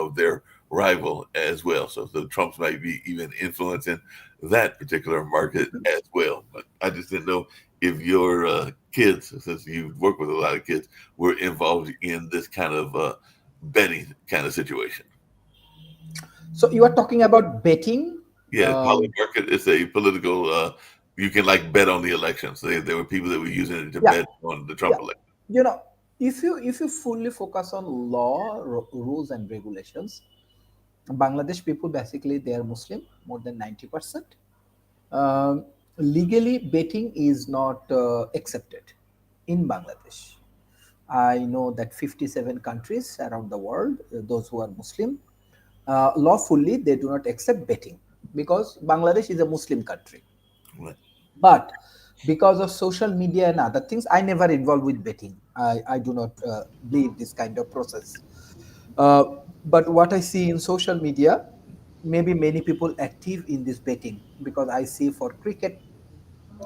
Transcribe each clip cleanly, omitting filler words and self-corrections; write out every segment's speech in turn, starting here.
of their rival as well. So the Trumps might be even influencing that particular market as well. But I just didn't know if your kids, since you work with a lot of kids, were involved in this kind of betting kind of situation. So you are talking about betting. Yeah, Poly Market is a political. You can like bet on the elections. There were people that were using it to Yeah, bet on the Trump yeah. election. You know, if you fully focus on law, rules, and regulations, Bangladesh people basically they are Muslim, more than 90%. Um, Legally, betting is not accepted in Bangladesh. I know that 57 countries around the world, those who are Muslim, lawfully they do not accept betting because Bangladesh is a Muslim country. Right. But because of social media and other things, I never involved with betting. I do not believe this kind of process. Uh, but what I see in social media, maybe many people active in this betting because I see for cricket,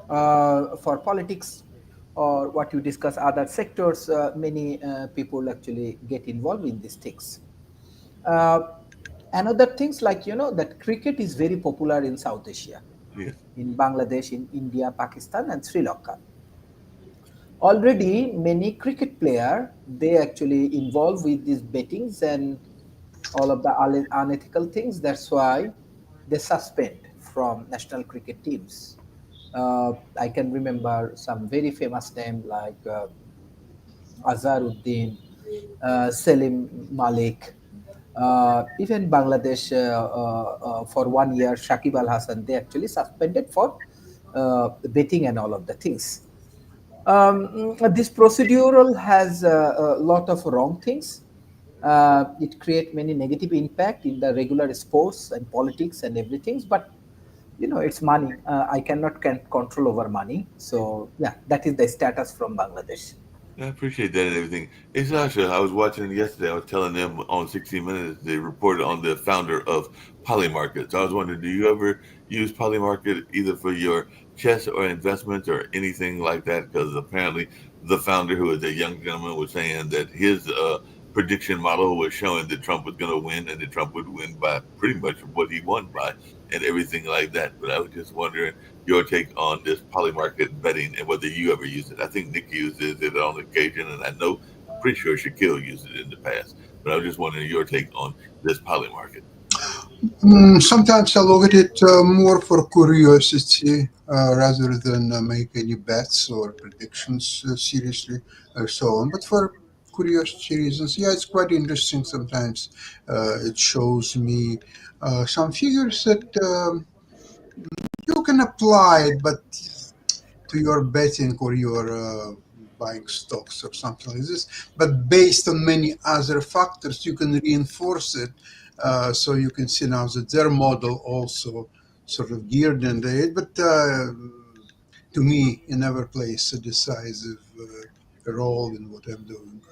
for politics, or what you discuss other sectors, many people actually get involved in these things. Uh, Another things like that cricket is very popular in South Asia, Yes. in Bangladesh, in India, Pakistan, and Sri Lanka. Already, many cricket player they actually involve with these bettings and all of the unethical things. That's why they suspend from national cricket teams. I can remember some very famous name like Azharuddin, Selim Malik, even Bangladesh for 1 year, Shakib Al Hassan, they actually suspended for betting and all of the things. This procedural has a lot of wrong things. It create many negative impact in the regular sports and politics and everything. But it's money. I cannot can control over money. So yeah, that is the status from Bangladesh. I appreciate that and everything. Hey, Sasha, I was watching yesterday. I was telling them on 60 Minutes, they reported on the founder of Polymarket. So I was wondering, do you ever use Polymarket either for your chess or investments or anything like that? Because apparently the founder, who is a young gentleman, was saying that his prediction model was showing that Trump was going to win and that Trump would win by pretty much what he won by and everything like that. But I was just wondering your take on this polymarket betting and whether you ever use it. I think Nick uses it on occasion, and I know I'm pretty sure Shaquille used it in the past. But I was just wondering your take on this polymarket. Sometimes I look at it more for curiosity rather than make any bets or predictions seriously or so on. But for curiosity reasons, yeah, it's quite interesting. Sometimes it shows me some figures that you can apply, but to your betting or your buying stocks or something like this. But based on many other factors, you can reinforce it. So you can see now that their model also sort of geared into it. But to me, it never plays a decisive role in what I'm doing.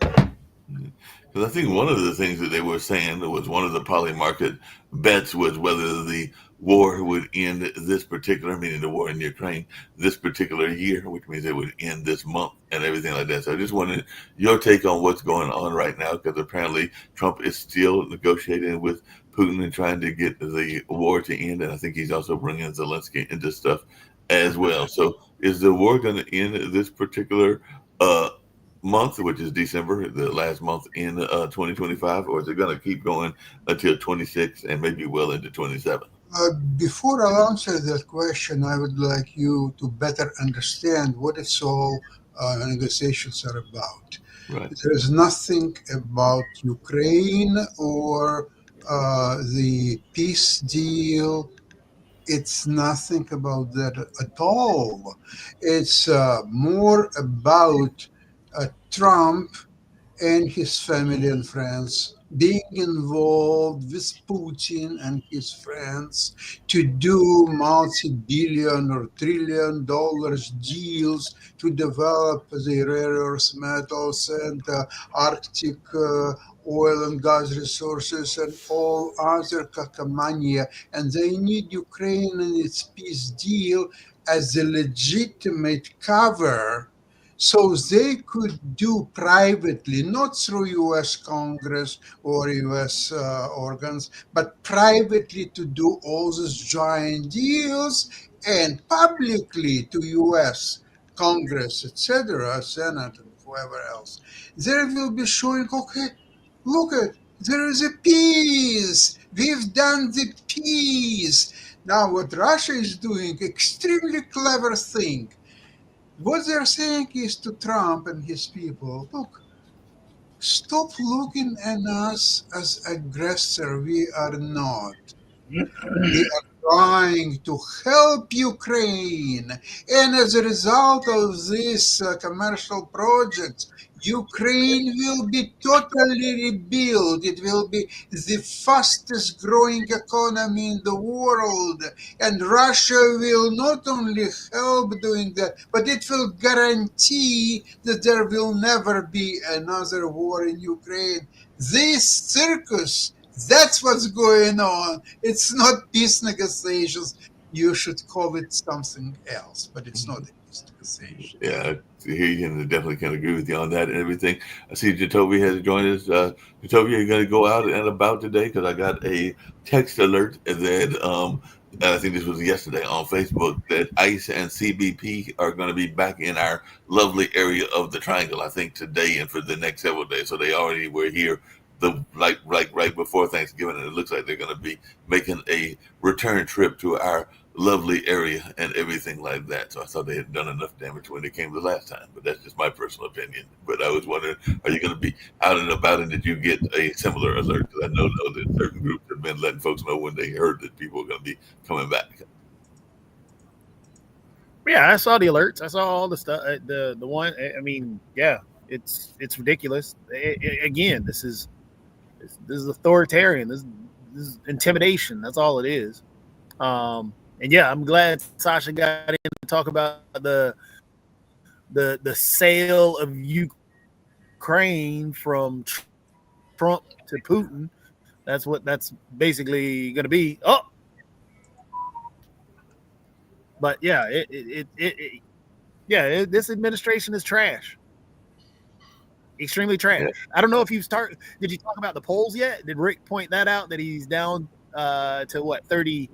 Because I think one of the things that they were saying was one of the polymarket bets was whether the war would end this particular, meaning the war in Ukraine, this particular year, which means it would end this month and everything like that. So I just wanted your take on what's going on right now, because apparently Trump is still negotiating with Putin and trying to get the war to end. And I think he's also bringing Zelensky into stuff as well. So is the war going to end this particular uh, month, which is December, the last month in 2025, or is it going to keep going until 26 and maybe well into 27? Before I answer that question, I would like you to better understand what it's all negotiations are about. Right. There is nothing about Ukraine or the peace deal. It's nothing about that at all. It's more about Trump and his family and friends being involved with Putin and his friends to do multi-billion or trillion dollars deals to develop the rare earth metals and Arctic oil and gas resources and all other catamania. And they need Ukraine and its peace deal as a legitimate cover so they could do privately, not through U.S. Congress or U.S. Organs, but privately to do all these giant deals, and publicly to U.S. Congress, etc., Senate, and whoever else. They will be showing, okay, look at, there is a peace. We've done the peace. Now, what Russia is doing, extremely clever thing. What they're saying is to Trump and his people, look, stop looking at us as aggressor. We are not. We are trying to help Ukraine. And as a result of these commercial projects, Ukraine will be totally rebuilt. It will be the fastest growing economy in the world. And Russia will not only help doing that, but it will guarantee that there will never be another war in Ukraine. This circus, that's what's going on. It's not peace negotiations. You should call it something else, but it's not a peace negotiation. Yeah, I hear you, and I definitely can agree with you on that and everything. I see Jacoby has joined us. Jacoby, are you going to go out and about today? Because I got a text alert that I think this was yesterday on Facebook, that ICE and CBP are going to be back in our lovely area of the Triangle, I think today and for the next several days. So they already were here like right before Thanksgiving, and it looks like they're going to be making a return trip to our lovely area and everything like that. So I thought they had done enough damage when they came the last time, but that's just my personal opinion. But I was wondering, are you going to be out and about, and did you get a similar alert? Because I know that certain groups have been letting folks know when they heard that people were going to be coming back. Yeah, I saw the alerts. I saw all the stuff. The one. I mean, yeah, it's ridiculous. Again, this is authoritarian. This is intimidation. That's all it is. And yeah, I'm glad Sasha got in to talk about the sale of Ukraine from Trump to Putin. That's what that's basically going to be. Oh, but yeah, this administration is trash. Extremely trash. Yeah. I don't know if did you talk about the polls yet? Did Rick point that out, that he's down to what, 36%,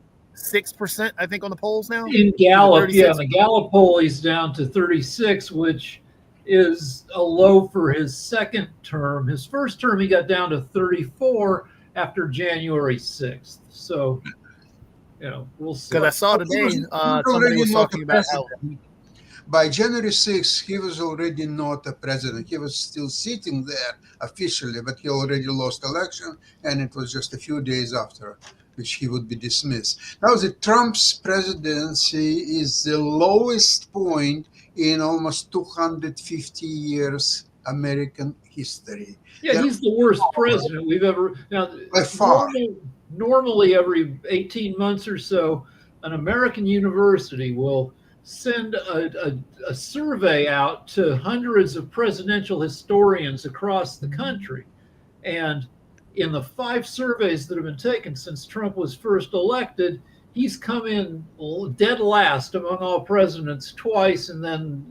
I think, on the polls now? In Gallup, yeah, in the Gallup poll, he's down to 36, which is a low for his second term. His first term, he got down to 34 after January 6th. So, we'll see. Because I saw today somebody was talking about how by January 6th, he was already not a president. He was still sitting there officially, but he already lost election, and it was just a few days after which he would be dismissed. Now, the Trump's presidency is the lowest point in almost 250 years American history. Yeah, he's the worst president we've ever. Now, by far. Normally, every 18 months or so, an American university will send a survey out to hundreds of presidential historians across the country. And in the 5 surveys that have been taken since Trump was first elected, he's come in dead last among all presidents twice, and then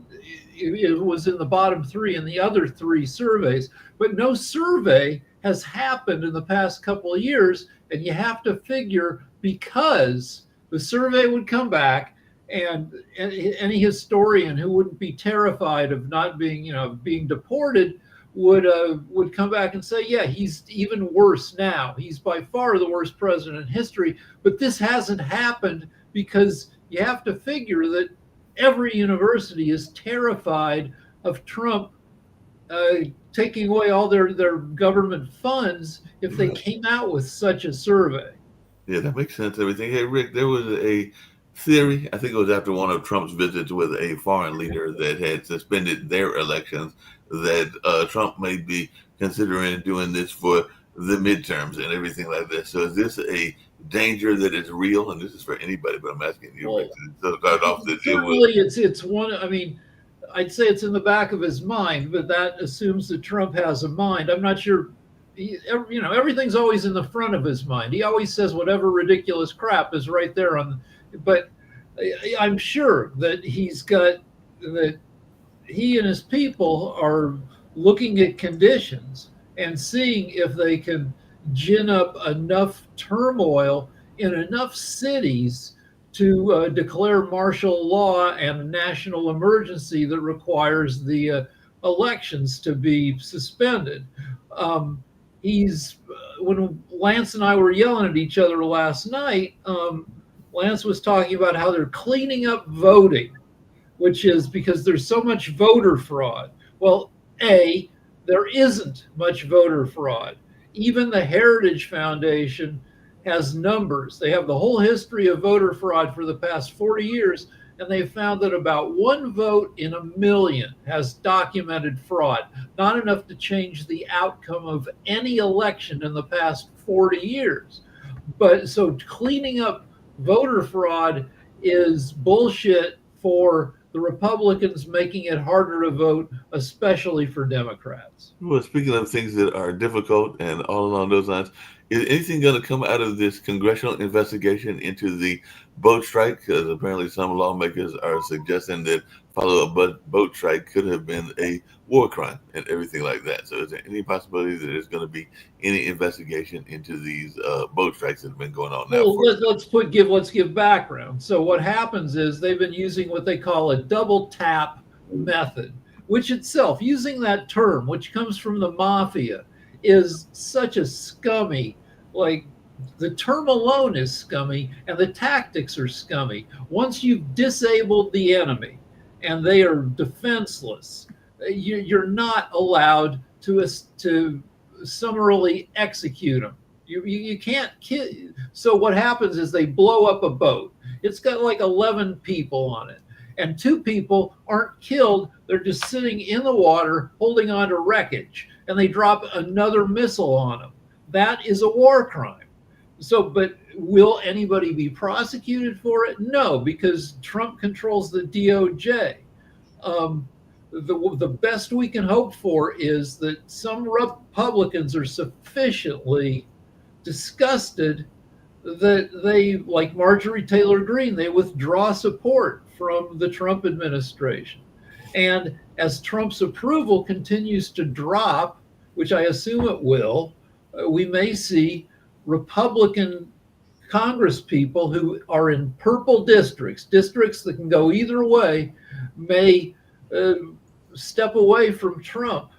it was in the bottom 3 in the other 3 surveys. But no survey has happened in the past couple of years, and you have to figure, because the survey would come back, and any historian who wouldn't be terrified of not being, being deported would come back and say, yeah, he's even worse now. He's by far the worst president in history. But this hasn't happened because you have to figure that every university is terrified of Trump taking away all their government funds if they came out with such a survey. Yeah, that makes sense. Everything. Hey, Rick, there was a theory, I think it was after one of Trump's visits with a foreign leader that had suspended their elections, that Trump may be considering doing this for the midterms and everything like this. So is this a danger that is real? And this is for anybody, but I'm asking you, Rick, to start off the deal with. It's one. I mean, I'd say it's in the back of his mind, but that assumes that Trump has a mind. I'm not sure. Everything's always in the front of his mind. He always says whatever ridiculous crap is right there on. But I'm sure that he's got that he and his people are looking at conditions and seeing if they can gin up enough turmoil in enough cities to declare martial law and a national emergency that requires the elections to be suspended. He's When Lance and I were yelling at each other last night, Lance was talking about how they're cleaning up voting, which is because there's so much voter fraud. Well, there isn't much voter fraud. Even the Heritage Foundation has numbers. They have the whole history of voter fraud for the past 40 years, and they found that about 1 vote in a million has documented fraud, not enough to change the outcome of any election in the past 40 years. But so cleaning up voter fraud is bullshit for the Republicans, making it harder to vote, especially for Democrats. Well, speaking of things that are difficult and all along those lines, is anything going to come out of this congressional investigation into the boat strike? Because apparently some lawmakers are suggesting that follow-up boat strike could have been a war crime and everything like that. So is there any possibility that there's going to be any investigation into these boat strikes that have been going on now? Well, let's give background. So what happens is they've been using what they call a double tap method, which itself, using that term, which comes from the mafia, is such a scummy, like the term alone is scummy and the tactics are scummy. Once you've disabled the enemy and they are defenseless, you're not allowed to summarily execute them. You can't kill. So what happens is they blow up a boat. It's got like 11 people on it, and 2 people aren't killed. They're just sitting in the water holding on to wreckage, and they drop another missile on them. That is a war crime. So, but will anybody be prosecuted for it? No, because Trump controls the DOJ. The best we can hope for is that some Republicans are sufficiently disgusted that they, like Marjorie Taylor Greene, they withdraw support from the Trump administration. And as Trump's approval continues to drop, which I assume it will, we may see Republican Congress people who are in purple districts that can go either way, may step away from Trump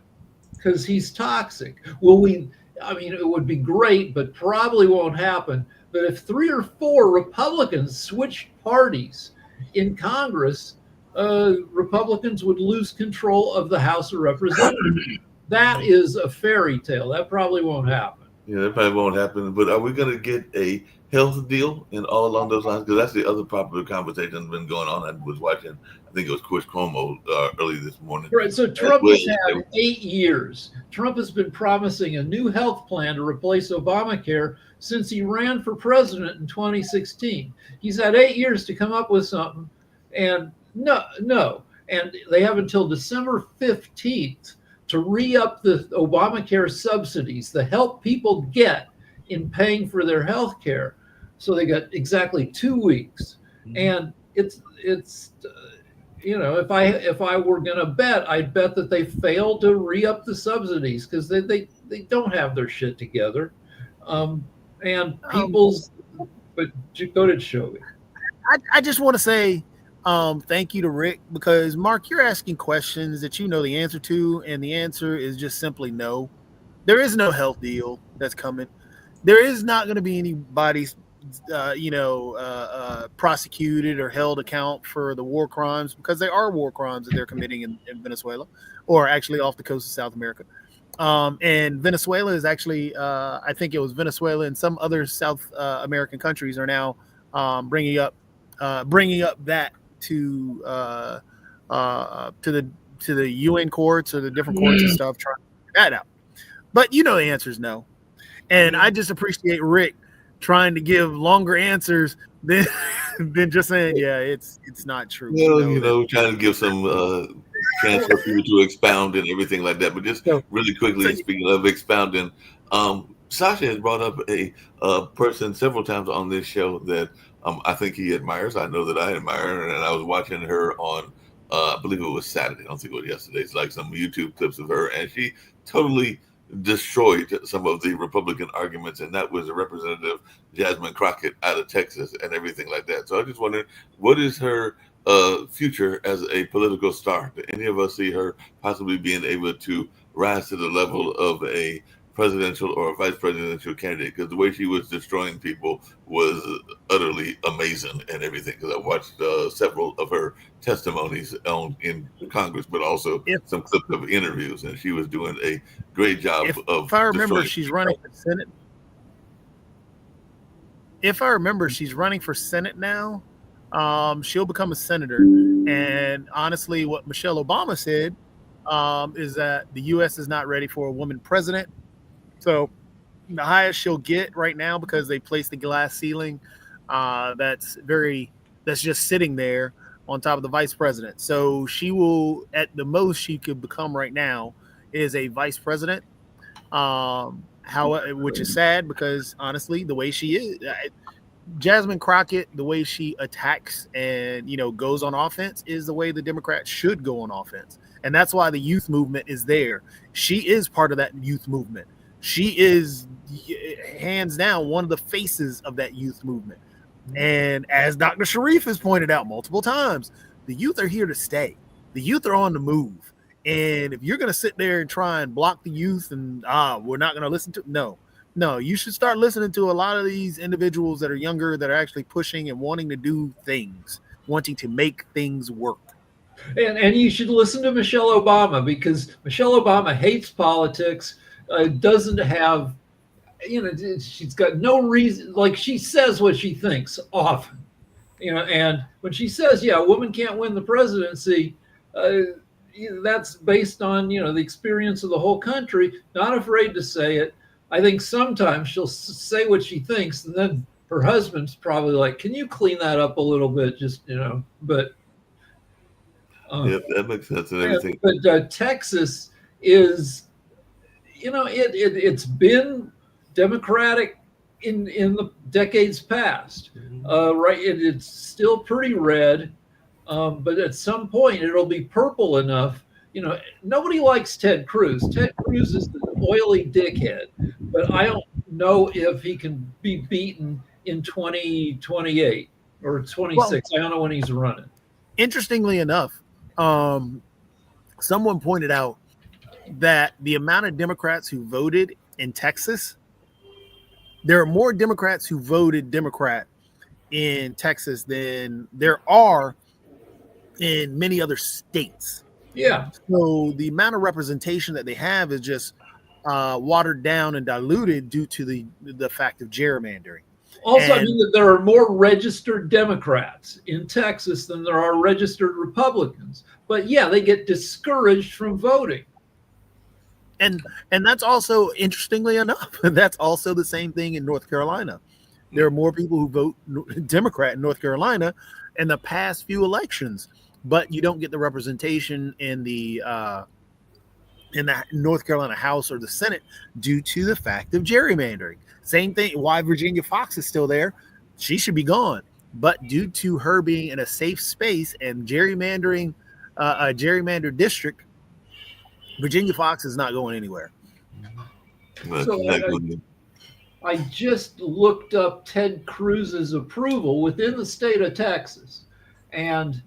because he's toxic. I mean, it would be great, but probably won't happen. But if 3 or 4 Republicans switched parties in Congress, Republicans would lose control of the House of Representatives. That is a fairy tale. That probably won't happen. Yeah, that probably won't happen. But are we going to get a health deal and all along those lines? Because that's the other popular conversation that's been going on. I was watching, I think it was Chris Cuomo early this morning. Right. So Trump has had 8 years. Trump has been promising a new health plan to replace Obamacare since he ran for president in 2016. He's had 8 years to come up with something, and no. And they have until December 15th to re-up the Obamacare subsidies, the help people get in paying for their health care. So they got exactly 2 weeks. And it's if I were going to bet, I'd bet that they failed to re-up the subsidies because they don't have their shit together. And people's, but go to Jovi. I just want to say thank you to Rick, because Mark, you're asking questions that you know the answer to, and the answer is just simply no. There is no health deal that's coming. There is not going to be anybody, prosecuted or held account for the war crimes, because they are war crimes that they're committing in Venezuela, or actually off the coast of South America. And Venezuela is actually, I think it was Venezuela and some other South American countries are now bringing up that to the UN courts or the different courts and stuff, trying to figure that out. But the answer is no. And I just appreciate Rick trying to give longer answers than just saying, yeah, it's not true. Trying to give some chance for people to expound and everything like that. But just really quickly, speaking of expounding, Sasha has brought up a person several times on this show that I think he admires. I know that I admire her, and I was watching her on I believe it was Saturday. I don't think it was yesterday. It's like some YouTube clips of her, and she totally destroyed some of the Republican arguments, and that was a Representative Jasmine Crockett out of Texas and everything like that. So I just wondered, what is her future as a political star? Do any of us see her possibly being able to rise to the level of a presidential or a vice presidential candidate? Because the way she was destroying people was utterly amazing and everything. Because I watched several of her testimonies in Congress, but also some clips of interviews, and she was doing a great job of. If I remember, she's running for Senate. If I remember, she's running for Senate now. She'll become a senator. And honestly, what Michelle Obama said is that the U.S. is not ready for a woman president. So the highest she'll get right now, because they placed the glass ceiling that's just sitting there on top of the vice president. So she will, at the most she could become right now, is a vice president. Which is sad, because honestly, the way she is, Jasmine Crockett, the way she attacks and goes on offense is the way the Democrats should go on offense. And that's why the youth movement is there. She is part of that youth movement. She is hands down one of the faces of that youth movement. And as Dr. Sharif has pointed out multiple times, the youth are here to stay. The youth are on the move. And if you're going to sit there and try and block the youth and we're not going to listen to, no, you should start listening to a lot of these individuals that are younger, that are actually pushing and wanting to do things, wanting to make things work. And you should listen to Michelle Obama, because Michelle Obama hates politics, doesn't have, she's got no reason, like she says what she thinks often, and when she says, a woman can't win the presidency, that's based on, the experience of the whole country, not afraid to say it. I think sometimes she'll say what she thinks, and then her husband's probably like, can you clean that up a little bit? Just, but. Yeah, that makes sense and everything. But Texas is, it's been Democratic in the decades past, right? It's still pretty red, but at some point it'll be purple enough. Nobody likes Ted Cruz. Ted Cruz is the oily dickhead, but I don't know if he can be beaten in 2028 or 26. Well, I don't know when he's running. Interestingly enough, someone pointed out that the amount of Democrats who voted in Texas, there are more Democrats who voted Democrat in Texas than there are in many other states. Yeah. So the amount of representation that they have is just watered down and diluted due to the fact of gerrymandering. Also, I mean that there are more registered Democrats in Texas than there are registered Republicans. But yeah, they get discouraged from voting. And that's also, interestingly enough, that's also the same thing in North Carolina. There are more people who vote Democrat in North Carolina in the past few elections, but you don't get the representation in the North Carolina House or the Senate due to the fact of gerrymandering. Same thing, why Virginia Foxx is still there. She should be gone. But due to her being in a safe space and gerrymandering, a gerrymandered district, Virginia Foxx is not going anywhere. So I just looked up Ted Cruz's approval within the state of Texas. And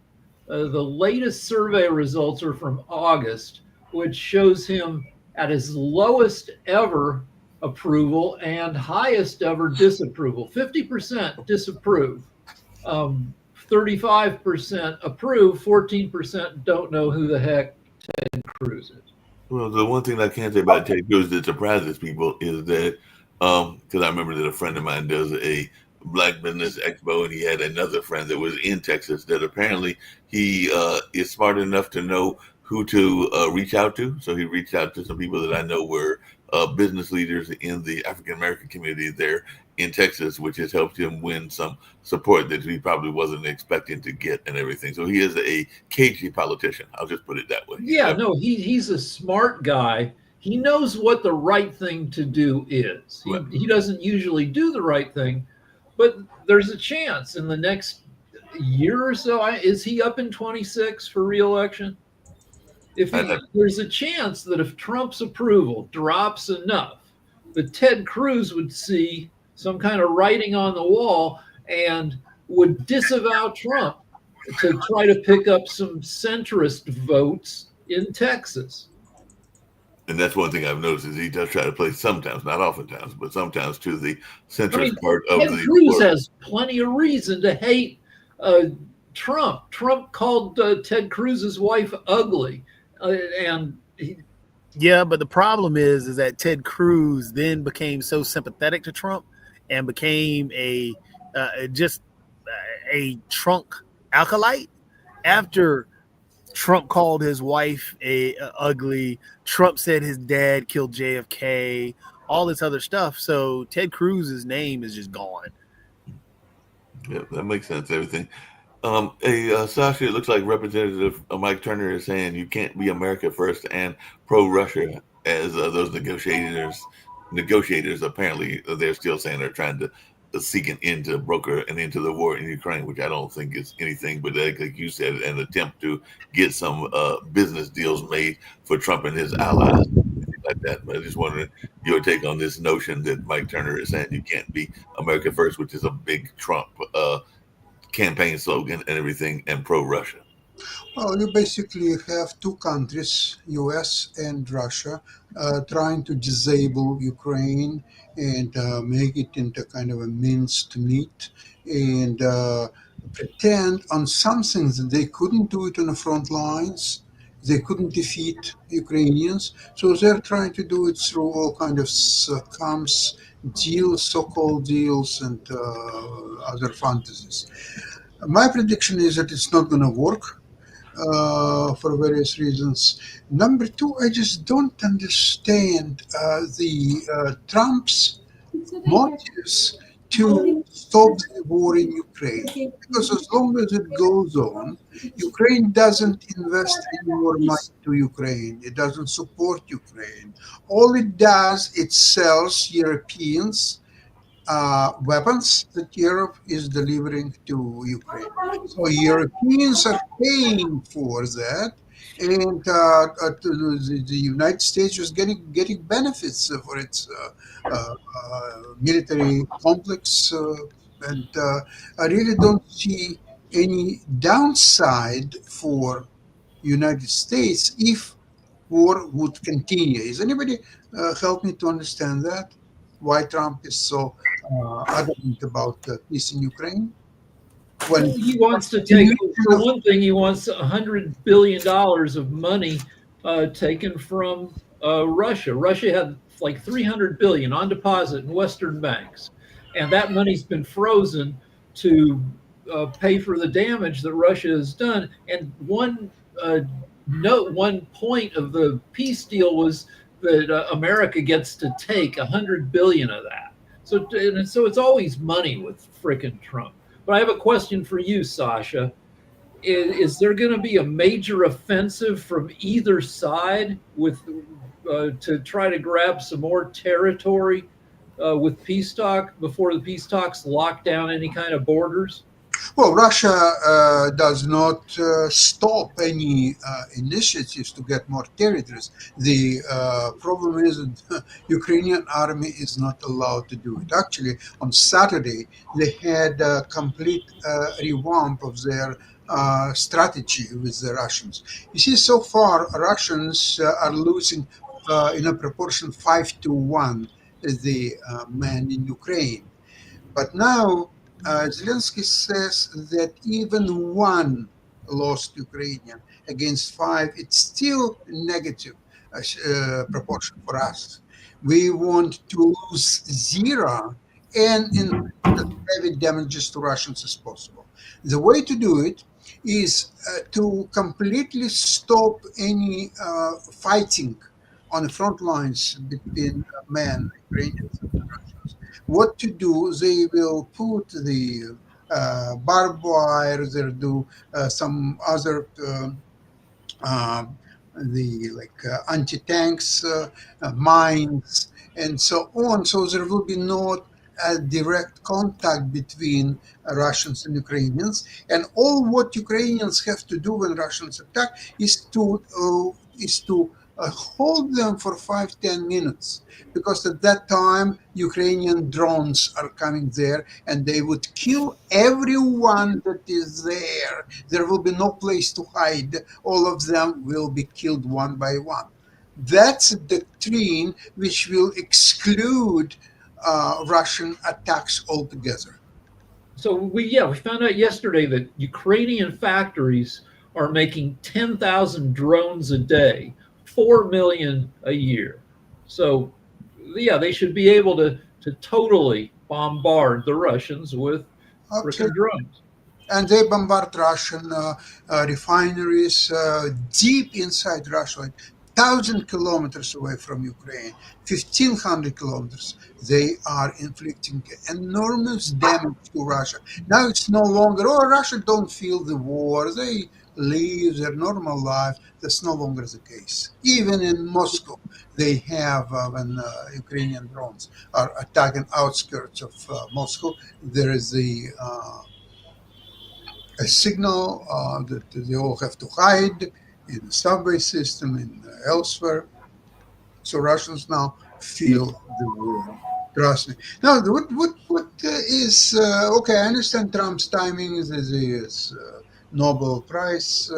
the latest survey results are from August, which shows him at his lowest ever approval and highest ever disapproval. 50% disapprove, 35% approve, 14% don't know who the heck Ted Cruz is. Well, the one thing I can say about Ted Cruz that surprises people is that, because I remember that a friend of mine does a Black Business Expo, and he had another friend that was in Texas that apparently he is smart enough to know who to reach out to. So he reached out to some people that I know were business leaders in the African American community there in Texas, which has helped him win some support that he probably wasn't expecting to get and everything. So he is a cagey politician. I'll just put it that way. Yeah, no, he's a smart guy. He knows what the right thing to do is. He doesn't usually do the right thing, but there's a chance in the next year or so. Is he up in 26 for reelection? There's a chance that if Trump's approval drops enough, that Ted Cruz would see some kind of writing on the wall and would disavow Trump to try to pick up some centrist votes in Texas. And that's one thing I've noticed is he does try to play sometimes, not oftentimes, but sometimes to the centrist part of Ted the Cruz world. has plenty of reason to hate Trump. Trump called Ted Cruz's wife ugly, and Yeah, but the problem is that Ted Cruz then became so sympathetic to Trump and became just a Trump acolyte after Trump called his wife a ugly. Trump said his dad killed JFK. All this other stuff. So Ted Cruz's name is just gone. Yeah, that makes sense. Everything. Sasha, it looks like Representative Mike Turner is saying you can't be America first and pro-Russia, as those negotiators apparently they're still saying they're trying to seek an end to broker an end to the war in Ukraine, which I don't think is anything but, like you said, an attempt to get some business deals made for Trump and his allies, like that. But I just wondering your take on this notion that Mike Turner is saying you can't be America first, which is a big Trump campaign slogan and everything, and pro-Russia. Well, you basically have two countries, US and Russia, trying to disable Ukraine and make it into kind of a minced meat and pretend on some things that they couldn't do it on the front lines. They couldn't defeat Ukrainians, so they're trying to do it through all kind of scams, deals, so-called deals, and other fantasies. My prediction is that it's not going to work for various reasons. Number two, I just don't understand the Trump's motives to stop the war in Ukraine. Because as long as it goes on, Ukraine doesn't invest any more money to Ukraine. It doesn't support Ukraine. All it does, it sells Europeans weapons that Europe is delivering to Ukraine. So Europeans are paying for that, and the United States is getting benefits for its military complex, and I really don't see any downside for United States if war would continue. Is anybody help me to understand that? Why Trump is so adamant about peace in Ukraine? When he wants to take, for one thing, he wants $100 billion of money taken from Russia. Russia had like 300 billion on deposit in Western banks, and that money's been frozen to pay for the damage that Russia has done. And one point of the peace deal was that America gets to take 100 billion of that. So it's always money with frickin' Trump. But I have a question for you, Sasha. Is there going to be a major offensive from either side with to try to grab some more territory with peace talk before the peace talks lock down any kind of borders? Well, Russia does not stop any initiatives to get more territories. The problem is that the Ukrainian army is not allowed to do it. Actually, on Saturday, they had a complete revamp of their strategy with the Russians. You see, so far, Russians are losing in a proportion 5-1 the men in Ukraine. But now, Zelensky says that even one lost Ukrainian against 5, it's still a negative proportion for us. We want to lose 0 and as heavy damages to Russians as possible. The way to do it is to completely stop any fighting on the front lines between men, Ukrainians and Russians. What to do? They will put the barbed wire. They'll do some other anti-tanks, mines, and so on. So there will be no a direct contact between Russians and Ukrainians, and all what Ukrainians have to do when Russians attack is to hold them for 5-10 minutes, because at that time Ukrainian drones are coming there and they would kill everyone that is there. There will be no place to hide. All of them will be killed one by one. That's a doctrine which will exclude Russian attacks altogether. So we found out yesterday that Ukrainian factories are making 10,000 drones a day, 4 million a year. So they should be able to totally bombard the Russians with freaking drones. And they bombard Russian refineries deep inside Russia, like 1,000 kilometers away from Ukraine, 1,500 kilometers. They are inflicting enormous damage to Russia. Now it's no longer, Russia don't feel the war. They live their normal life. That's no longer the case. Even in Moscow, they have, when Ukrainian drones are attacking outskirts of Moscow, there is a signal that they all have to hide in the subway system and elsewhere. So Russians now feel the war. Trust me. Now, what is okay? I understand Trump's timing is his Nobel Prize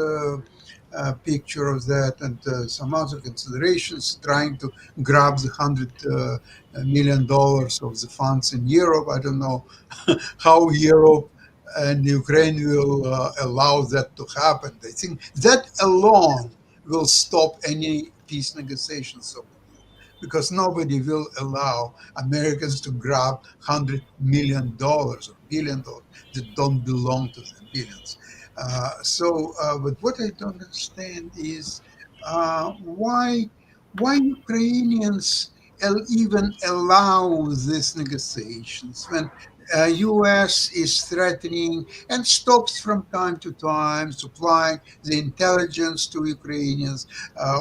picture of that, and some other considerations, trying to grab the $100 million of the funds in Europe. I don't know how Europe and Ukraine will allow that to happen. I think that alone will stop any peace negotiations, because nobody will allow Americans to grab $100 million or $1 billion that don't belong to them, billions. But what I don't understand is why Ukrainians even allow these negotiations when U.S. is threatening and stops from time to time supplying the intelligence to Ukrainians,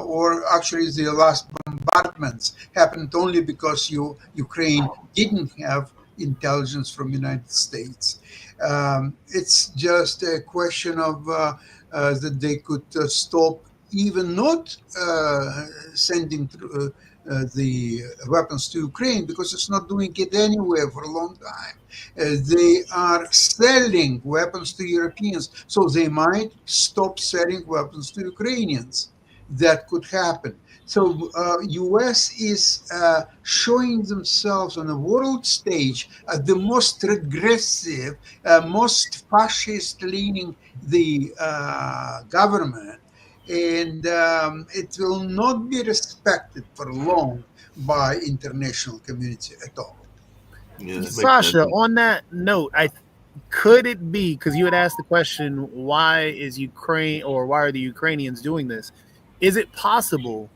or actually the last bombardments happened only because Ukraine didn't have intelligence from United States. It's just a question of that they could stop, even not sending the weapons to Ukraine, because it's not doing it anywhere for a long time. They are selling weapons to Europeans, so they might stop selling weapons to Ukrainians. That could happen. So U.S. is showing themselves on a world stage as the most regressive, most fascist-leaning the government, and it will not be respected for long by international community at all. Yeah, that makes Sasha, sense. on that note, could it be, because you had asked the question, why is Ukraine, or why are the Ukrainians doing this? Is it possible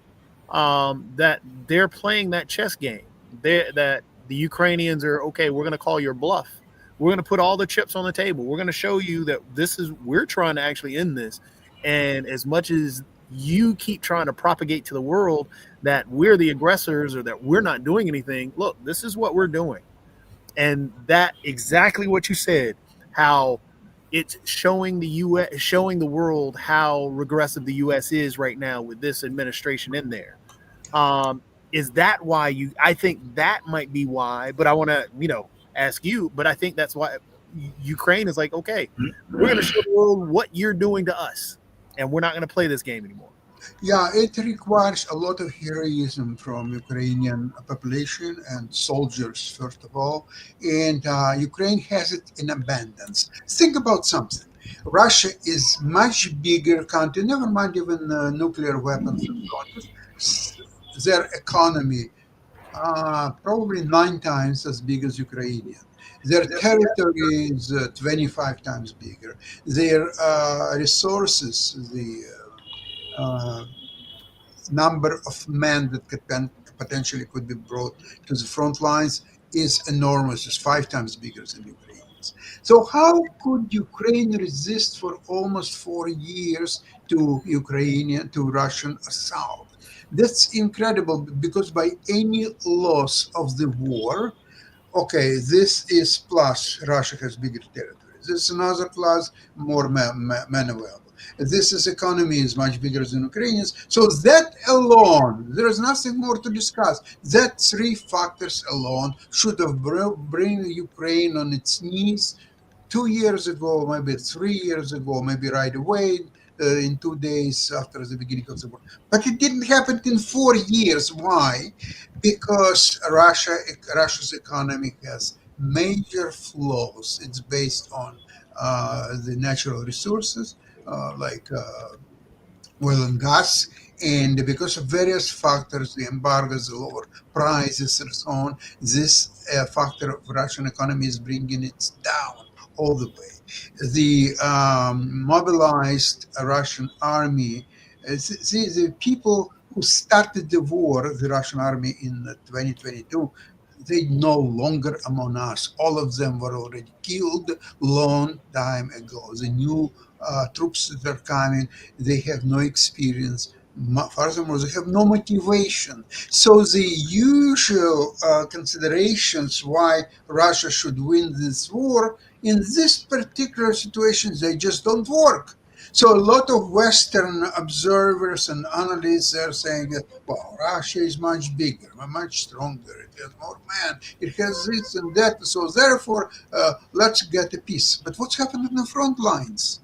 that they're playing that chess game? That the Ukrainians are, okay, we're going to call your bluff. We're going to put all the chips on the table. We're going to show you that we're trying to actually end this. And as much as you keep trying to propagate to the world that we're the aggressors or that we're not doing anything, look, this is what we're doing. And that exactly what you said, how it's showing the U.S., showing the world how regressive the U.S. is right now with this administration in there. Is that why I think that might be why, but I want to, ask you, but I think that's why Ukraine is like, okay, we're going to show the world what you're doing to us, and we're not going to play this game anymore. Yeah, it requires a lot of heroism from Ukrainian population and soldiers, first of all, and Ukraine has it in abundance. Think about something. Russia is much bigger country, never mind even nuclear weapons and so on. Their economy probably 9 times as big as Ukrainian. Their territory is 25 times bigger. Their resources, the number of men that potentially could be brought to the front lines is enormous. It's 5 times bigger than Ukrainians. So how could Ukraine resist for almost 4 years to Russian assault? That's incredible, because by any loss of the war, okay, this is plus Russia has bigger territory. This is another class, more maneuverable. This is economy is much bigger than Ukrainians. So that alone, there is nothing more to discuss. That three factors alone should have bring Ukraine on its knees 2 years ago, maybe 3 years ago, maybe right away. In 2 days after the beginning of the war, but it didn't happen in 4 years. Why? Because Russia's economy has major flaws. It's based on the natural resources like oil and gas, and because of various factors, the embargoes, the lower prices, and so on, this factor of Russian economy is bringing it down all the way. The mobilized Russian army, the people who started the war, the Russian army in 2022, they no longer among us. All of them were already killed long time ago. The new troops that are coming, they have no experience. Furthermore, they have no motivation. So the usual considerations why Russia should win this war, in this particular situation, they just don't work. So a lot of Western observers and analysts are saying that, well, Russia is much bigger, much stronger, it has more men, it has this and that, so therefore let's get a peace. But what's happened on the front lines?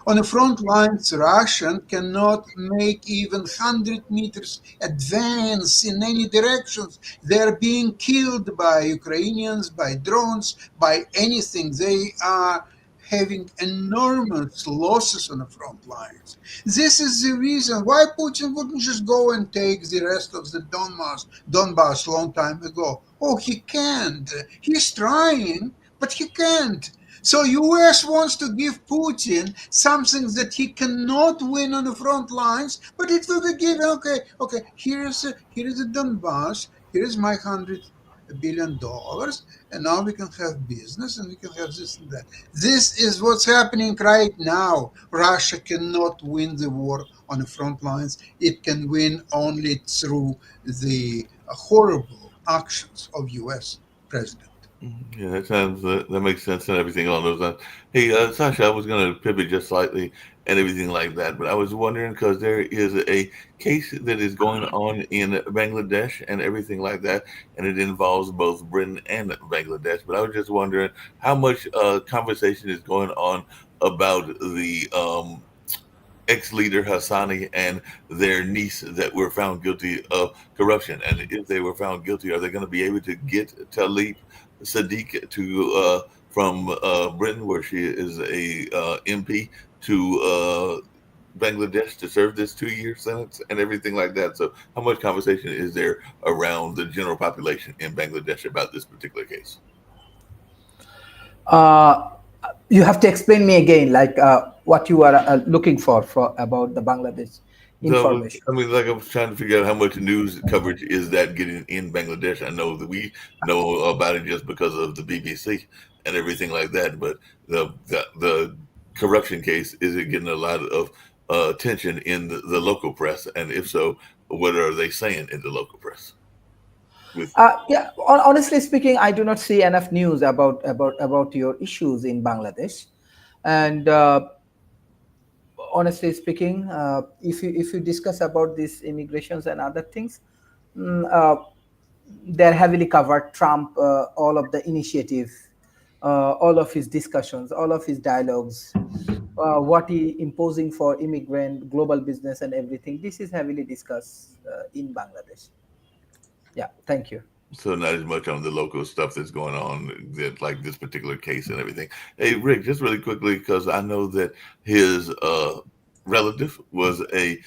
On the front lines, Russian cannot make even 100 meters advance in any directions. They're being killed by Ukrainians, by drones, by anything. They are having enormous losses on the front lines. This is the reason why Putin wouldn't just go and take the rest of the Donbass long time ago. Oh, he can't. He's trying, but he can't. So US wants to give Putin something that he cannot win on the front lines, but it will be given. Okay, here is the Donbass. Here is my $100 billion, and now we can have business and we can have this and that. This is what's happening right now. Russia cannot win the war on the front lines. It can win only through the horrible actions of US president. Yeah, that makes sense and everything along those lines. Hey, Sasha, I was going to pivot just slightly and everything like that, but I was wondering because there is a case that is going on in Bangladesh and everything like that, and it involves both Britain and Bangladesh. But I was just wondering how much conversation is going on about the ex-leader Hassani and their niece that were found guilty of corruption, and if they were found guilty, are they going to be able to get Tlaib Sadiq to from Britain, where she is a MP, to Bangladesh to serve this 2-year sentence and everything like that? So, how much conversation is there around the general population in Bangladesh about this particular case? You have to explain me again, like what you are looking for about the Bangladesh information. So, I mean, like I was trying to figure out how much news coverage is that getting in Bangladesh. I know that we know about it just because of the BBC and everything like that, but the corruption case, is it getting a lot of attention in the local press? And if so, what are they saying in the local press? Yeah, honestly speaking, I do not see enough news about your issues in Bangladesh, and honestly speaking, if you discuss about these immigrations and other things, they're heavily covered. Trump, all of the initiative, all of his discussions, all of his dialogues, what he imposing for immigrant, global business, and everything. This is heavily discussed in Bangladesh. Yeah, thank you. So not as much on the local stuff that's going on, that like this particular case and everything. Hey, Rick, just really quickly, because I know that his relative was a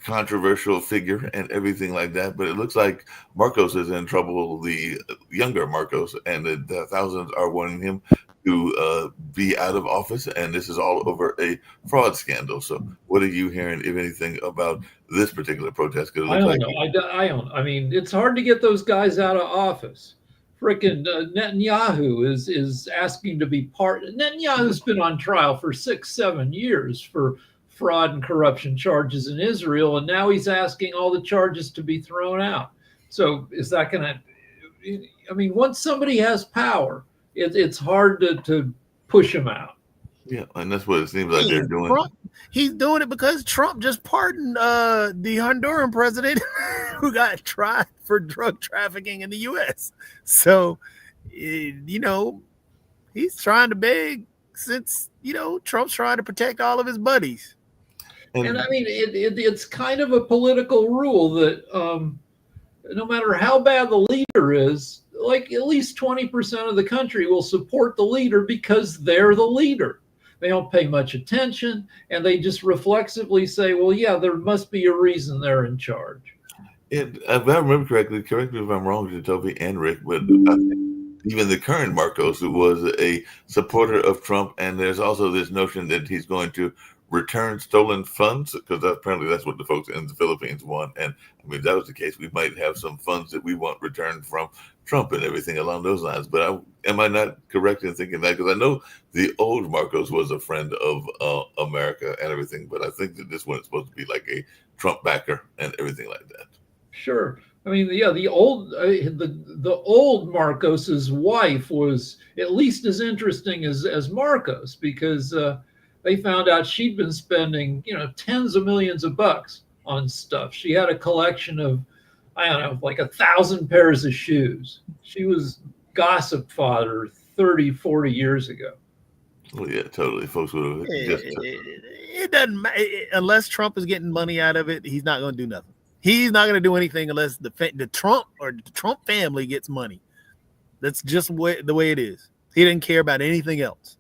controversial figure and everything like that, but it looks like Marcos is in trouble, the younger Marcos, and the thousands are wanting him to be out of office, and this is all over a fraud scandal. So what are you hearing, if anything, about this particular protest? I don't know. I don't. I mean, it's hard to get those guys out of office. Frickin' Netanyahu is asking to be part. Netanyahu's been on trial for 6-7 years for fraud and corruption charges in Israel, and now he's asking all the charges to be thrown out. So is that going to? I mean, once somebody has power, it's hard to push them out. Yeah, and that's what it seems like they're doing. Trump, he's doing it because Trump just pardoned the Honduran president who got tried for drug trafficking in the U.S. So, you know, he's trying to beg since, you know, Trump's trying to protect all of his buddies. And I mean, it's kind of a political rule that no matter how bad the leader is, like at least 20% of the country will support the leader because they're the leader. They don't pay much attention, and they just reflexively say, well, yeah, there must be a reason they're in charge. And if I remember correctly, correct me if I'm wrong, Toby and Rick, but I think even the current Marcos was a supporter of Trump, and there's also this notion that he's going to return stolen funds, because apparently that's what the folks in the Philippines want. And I mean, if that was the case, we might have some funds that we want returned from Trump and everything along those lines. But am I not correct in thinking that? Because I know the old Marcos was a friend of America and everything, but I think that this one is supposed to be like a Trump backer and everything like that. Sure. I mean, yeah, the old Marcos's wife was at least as interesting as Marcos, because they found out she'd been spending, you know, tens of millions of bucks on stuff. She had a collection of, I don't know, like 1,000 pairs of shoes. She was gossip fodder 30, 40 years ago. Well, yeah, totally. Folks would have It doesn't matter. Unless Trump is getting money out of it, he's not going to do nothing. He's not going to do anything unless the Trump or the Trump family gets money. That's just the way it is. He didn't care about anything else.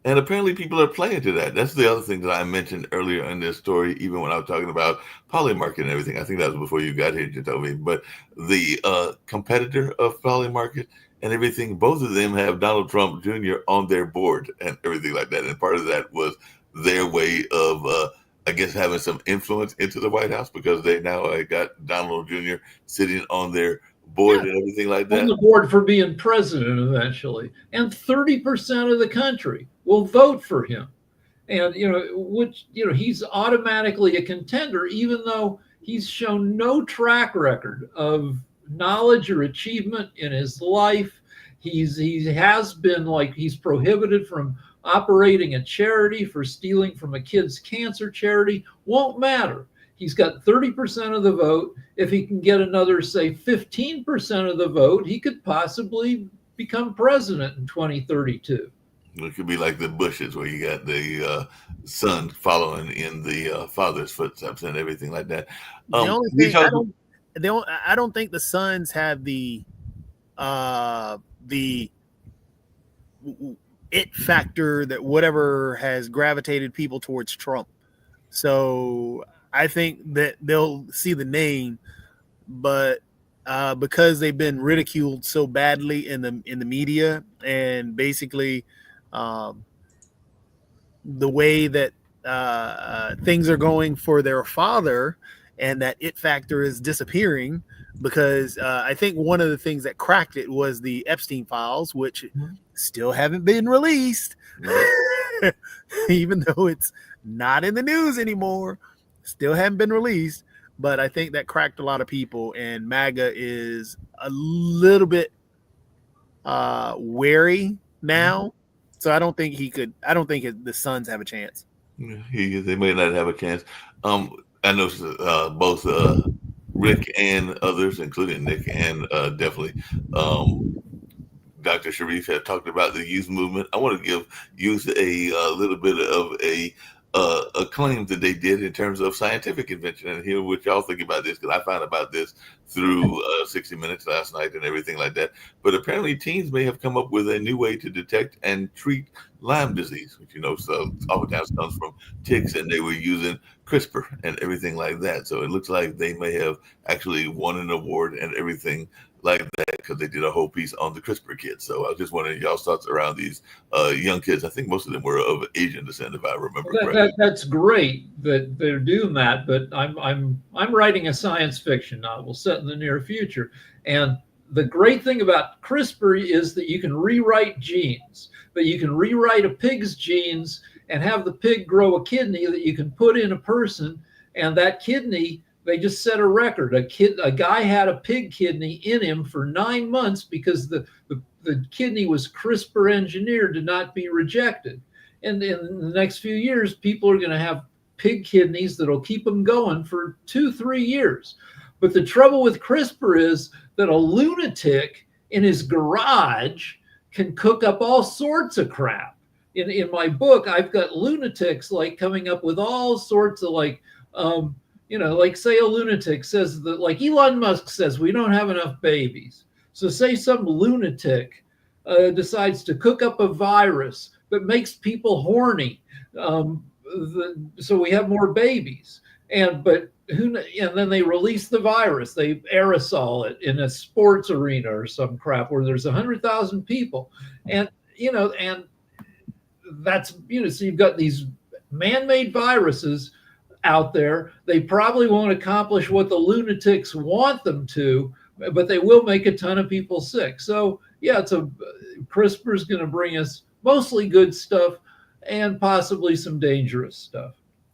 And apparently people are playing to that. That's the other thing that I mentioned earlier in this story, even when I was talking about Polymarket and everything. I think that was before you got here, Jacoby. But the competitor of Polymarket and everything, both of them have Donald Trump Jr. on their board and everything like that. And part of that was their way of, I guess, having some influence into the White House, because they now got Donald Jr. sitting on their board and everything like that. On the board for being president eventually. And 30% of the country will vote for him. And, you know, he's automatically a contender, even though he's shown no track record of knowledge or achievement in his life. He has been, like, he's prohibited from operating a charity for stealing from a kid's cancer charity. Won't matter. He's got 30% of the vote. If he can get another, say, 15% of the vote, he could possibly become president in 2032. It could be like the Bushes, where you got the son following in the father's footsteps and everything like that. The only thing I don't think the sons have the it factor that whatever has gravitated people towards Trump. So I think that they'll see the name, but because they've been ridiculed so badly in the media, and basically the way that things are going for their father, and that it factor is disappearing, because I think one of the things that cracked it was the Epstein files, which still haven't been released, even though it's not in the news anymore. Still haven't been released, but I think that cracked a lot of people, and MAGA is a little bit wary now. So I don't think the Suns have a chance. They may not have a chance. I know both Rick and others, including Nick and definitely Dr. Sharif, have talked about the youth movement. I want to give youth a little bit of a claim that they did in terms of scientific invention, and hear what y'all think about this, because I found about this through 60 Minutes last night and everything like that. But apparently teens may have come up with a new way to detect and treat Lyme disease, which, so oftentimes comes from ticks, and they were using CRISPR and everything like that. So it looks like they may have actually won an award and everything like that, because they did a whole piece on the CRISPR kids. So I was just wondering y'all's thoughts around these young kids. I think most of them were of Asian descent, if I remember correctly. That's great that they're doing that, but I'm writing a science fiction novel set in the near future, and the great thing about CRISPR is that you can rewrite genes, but you can rewrite a pig's genes and have the pig grow a kidney that you can put in a person, and that kidney They just set a record. A guy had a pig kidney in him for 9 months because the kidney was CRISPR engineered to not be rejected. And in the next few years, people are going to have pig kidneys that'll keep them going for 2-3 years. But the trouble with CRISPR is that a lunatic in his garage can cook up all sorts of crap. In my book, I've got lunatics like coming up with all sorts of like, like say a lunatic says that, like Elon Musk says, we don't have enough babies. So say some lunatic decides to cook up a virus that makes people horny, so we have more babies. And then they release the virus. They aerosol it in a sports arena or some crap where there's 100,000 people, and that's so you've got these man-made viruses out there. They probably won't accomplish what the lunatics want them to, but they will make a ton of people sick. So yeah, CRISPR is going to bring us mostly good stuff and possibly some dangerous stuff.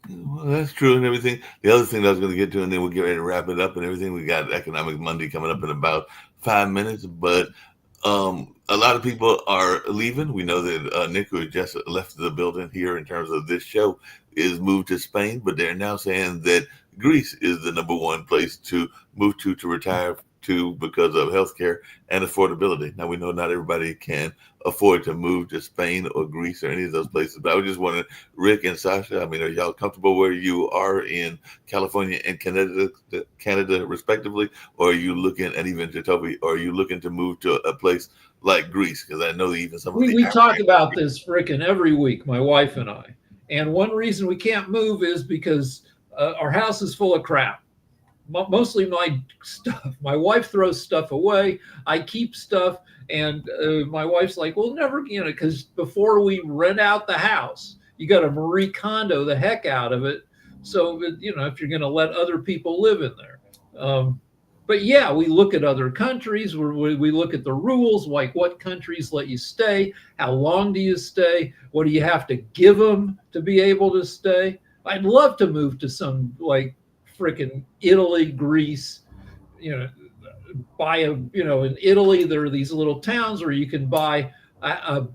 Well, that's true and everything. The other thing that I was going to get to, and then we'll get ready to wrap it up and everything. We got Economic Monday coming up in about 5 minutes, but a lot of people are leaving. We know that Nick, who just left the building here in terms of this show, is moved to Spain, but they're now saying that Greece is the number one place to move to retire to because of healthcare and affordability. Now, we know not everybody can afford to move to Spain or Greece or any of those places, but I was just wondering, Rick and Sasha, I mean, are y'all comfortable where you are in California and Canada respectively, or are you looking, and even to Toby, or are you looking to move to a place like Greece? Because I know that even some of we talk about this frickin' every week, my wife and I. And one reason we can't move is because our house is full of crap. Mostly my stuff. My wife throws stuff away. I keep stuff. And my wife's like, well, never, because before we rent out the house, you got to Marie Kondo the heck out of it. So, if you're going to let other people live in there. But yeah, we look at other countries. We look at the rules, like what countries let you stay, how long do you stay, what do you have to give them to be able to stay. I'd love to move to some like freaking Italy, Greece, buy in Italy, there are these little towns where you can buy a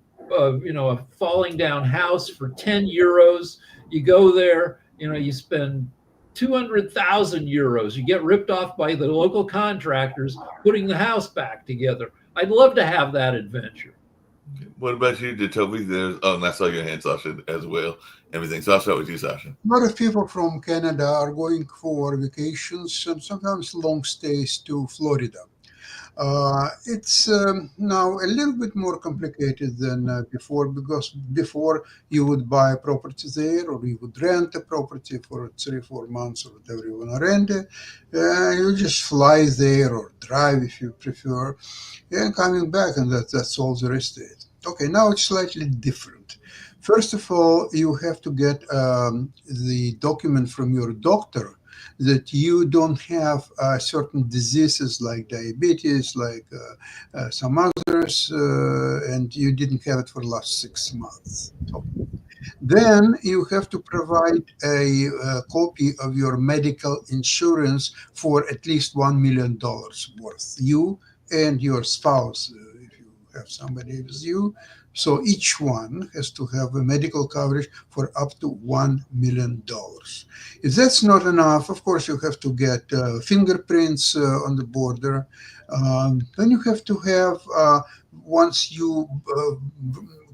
falling down house for 10 euros. You go there, you spend 200,000 euros. You get ripped off by the local contractors putting the house back together. I'd love to have that adventure. What about you, Toby? And I saw your hand, Sasha, as well. Everything. So I'll start with you, Sasha. A lot of people from Canada are going for vacations and sometimes long stays to Florida. It's now a little bit more complicated than before, because before you would buy a property there, or you would rent a property for 3-4 months or whatever you want to rent it. You just fly there or drive if you prefer, and coming back, and that's all there is to it. Okay, now it's slightly different. First of all, you have to get the document from your doctor that you don't have certain diseases like diabetes, like some others, and you didn't have it for the last 6 months. Okay. Then you have to provide a copy of your medical insurance for at least $1 million worth, you and your spouse, if you have somebody with you. So each one has to have a medical coverage for up to $1 million. If that's not enough, of course, you have to get fingerprints on the border. Then you have to have, once you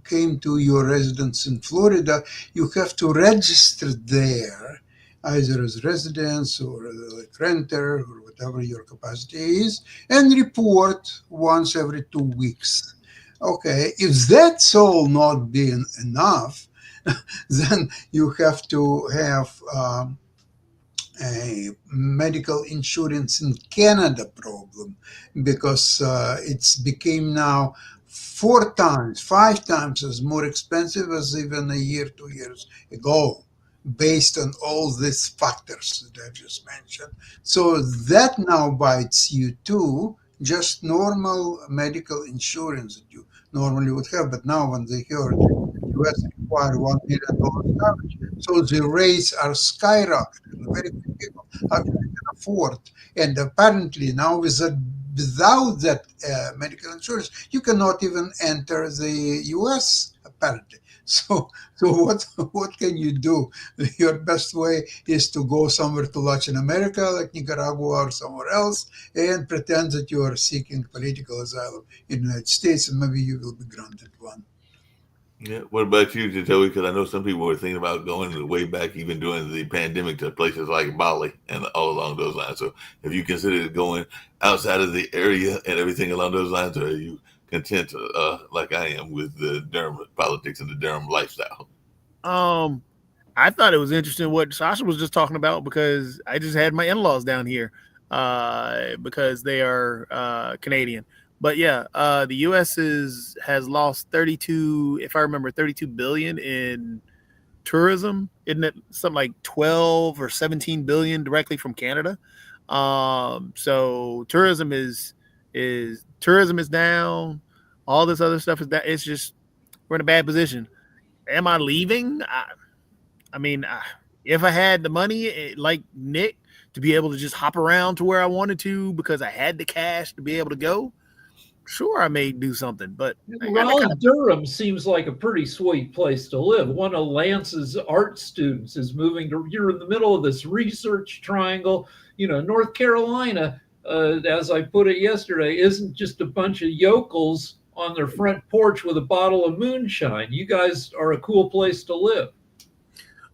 came to your residence in Florida, you have to register there, either as residence or like renter or whatever your capacity is, and report once every 2 weeks. Okay, if that's all not being enough, then you have to have a medical insurance in Canada problem, because it's became now 4 times, 5 times as more expensive as even a year, 2 years ago, based on all these factors that I just mentioned. So that now bites you too, just normal medical insurance that you normally would have. But now when they heard the US require $1 million coverage, so the rates are skyrocketing. Very few people actually can forth. And apparently now without that medical insurance, you cannot even enter the US, apparently. So what can you do? Your best way is to go somewhere to Latin America, like Nicaragua or somewhere else, and pretend that you are seeking political asylum in the United States, and maybe you will be granted one. Yeah. What about you, Joey? Because I know some people were thinking about going way back, even during the pandemic, to places like Bali and all along those lines. So, have you considered going outside of the area and everything along those lines, or are you content, like I am, with the Durham politics and the Durham lifestyle? I thought it was interesting what Sasha was just talking about, because I just had my in-laws down here because they are Canadian. But yeah, the U.S. has lost 32, if I remember, 32 billion in tourism. Isn't it something like 12 or 17 billion directly from Canada? So tourism is down. All this other stuff is down. It's just, we're in a bad position. Am I leaving? I mean, if I had the money, like Nick, to be able to just hop around to where I wanted to because I had the cash to be able to go, sure, I may do something. But Durham seems like a pretty sweet place to live. One of Lance's art students is moving to. You're in the middle of this research triangle. You know, North Carolina, as I put it yesterday, isn't just a bunch of yokels on their front porch with a bottle of moonshine. You guys are a cool place to live.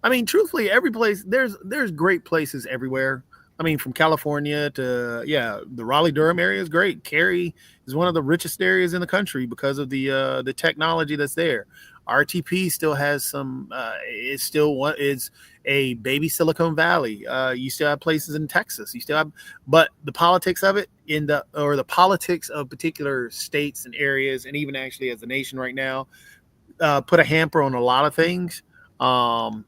I mean, truthfully, every place, there's great places everywhere. I mean, from California to, the Raleigh-Durham area is great. Cary is one of the richest areas in the country because of the technology that's there. RTP still has some, it's a baby Silicon Valley. You still have places in Texas. But the politics of it the politics of particular states and areas, and even actually as a nation right now, put a hamper on a lot of things. But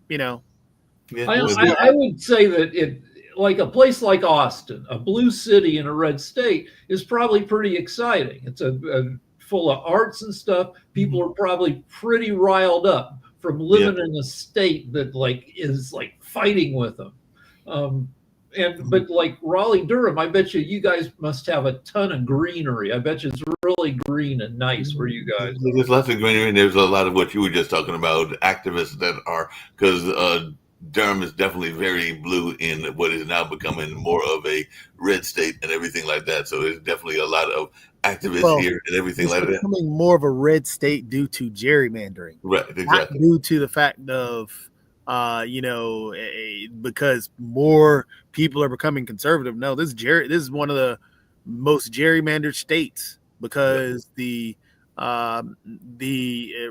you know, I would say that it, like a place like Austin, a blue city in a red state, is probably pretty exciting. It's a full of arts and stuff. People are probably pretty riled up from living in a state that is fighting with them. But like Raleigh-Durham, I bet you guys must have a ton of greenery. I bet you it's really green and nice where you guys are. There's lots of greenery, and there's a lot of what you were just talking about, activists that are, because Durham is definitely very blue in what is now becoming more of a red state and everything like that. So there's definitely a lot of activists here and everything like that. It's becoming more of a red state due to gerrymandering. Right, exactly. Not due to the fact of, because more people are becoming conservative. No, this is one of the most gerrymandered states because the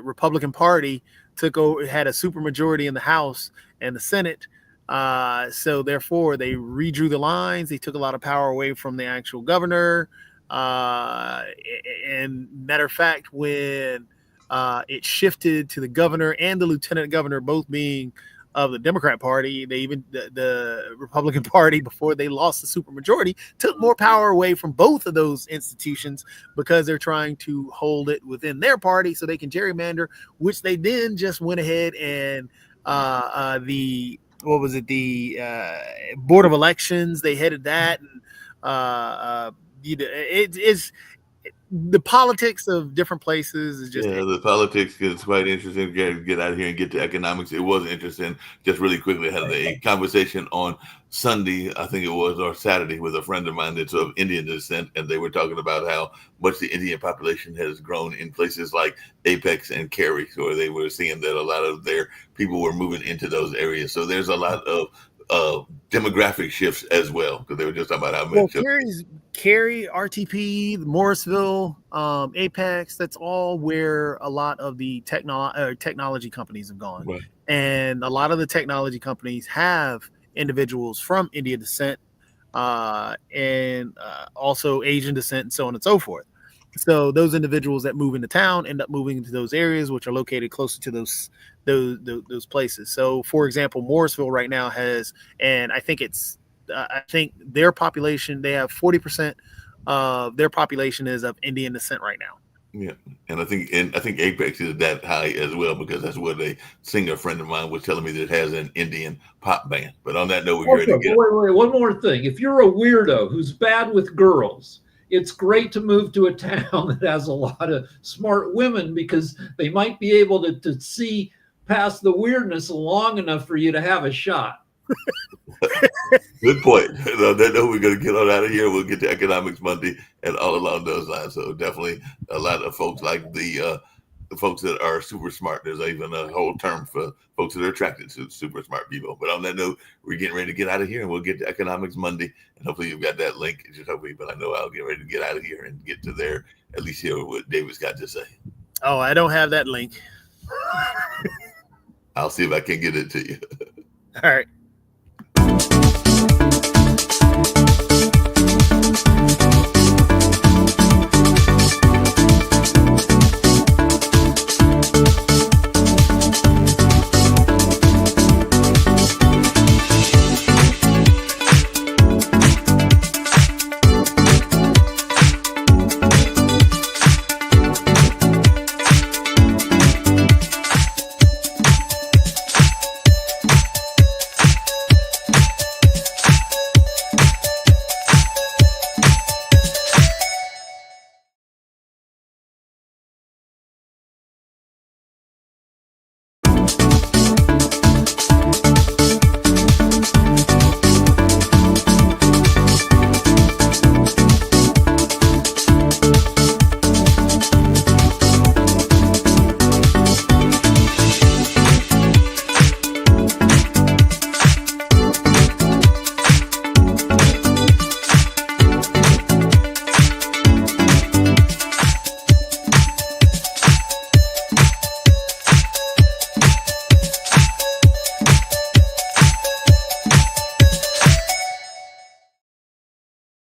Republican Party took over, had a supermajority in the House and the Senate. So therefore, they redrew the lines. They took a lot of power away from the actual governor. And matter of fact, when it shifted to the governor and the lieutenant governor, both being of the Democrat Party, the Republican Party, before they lost the supermajority, took more power away from both of those institutions because they're trying to hold it within their party so they can gerrymander, which they then just went ahead and the Board of Elections, they headed that, and it's the politics of different places is just the politics is quite interesting. Get out of here and get to economics. It was interesting. Just really quickly, I had a conversation on Sunday, I think it was, or Saturday, with a friend of mine that's of Indian descent, and they were talking about how much the Indian population has grown in places like Apex and Cary, so they were seeing that a lot of their people were moving into those areas. So there's a lot of demographic shifts as well, because they were just talking about how much. Cary, RTP, Morrisville, Apex, that's all where a lot of the technology companies have gone. Right. And a lot of the technology companies have individuals from Indian descent and also Asian descent and so on and so forth. So those individuals that move into town end up moving into those areas, which are located closer to those places. So, for example, Morrisville right now has, and I think their population, they have 40% of their population is of Indian descent right now. Yeah, and I think Apex is that high as well because that's what a singer friend of mine was telling me that has an Indian pop band. But on that note, we're Okay, ready to get. wait. One more thing. If you're a weirdo who's bad with girls, it's great to move to a town that has a lot of smart women because they might be able to see past the weirdness long enough for you to have a shot. Good point. On that note, we're going to get on out of here. We'll get to Economics Monday and all along those lines. So definitely a lot of folks like the folks that are super smart. There's even a whole term for folks that are attracted to super smart people. But on that note, we're getting ready to get out of here and we'll get to Economics Monday. And hopefully you've got that link. Just hopefully, but I know I'll get ready to get out of here and get to there, at least hear what David's got to say. Oh, I don't have that link. I'll see if I can get it to you. All right.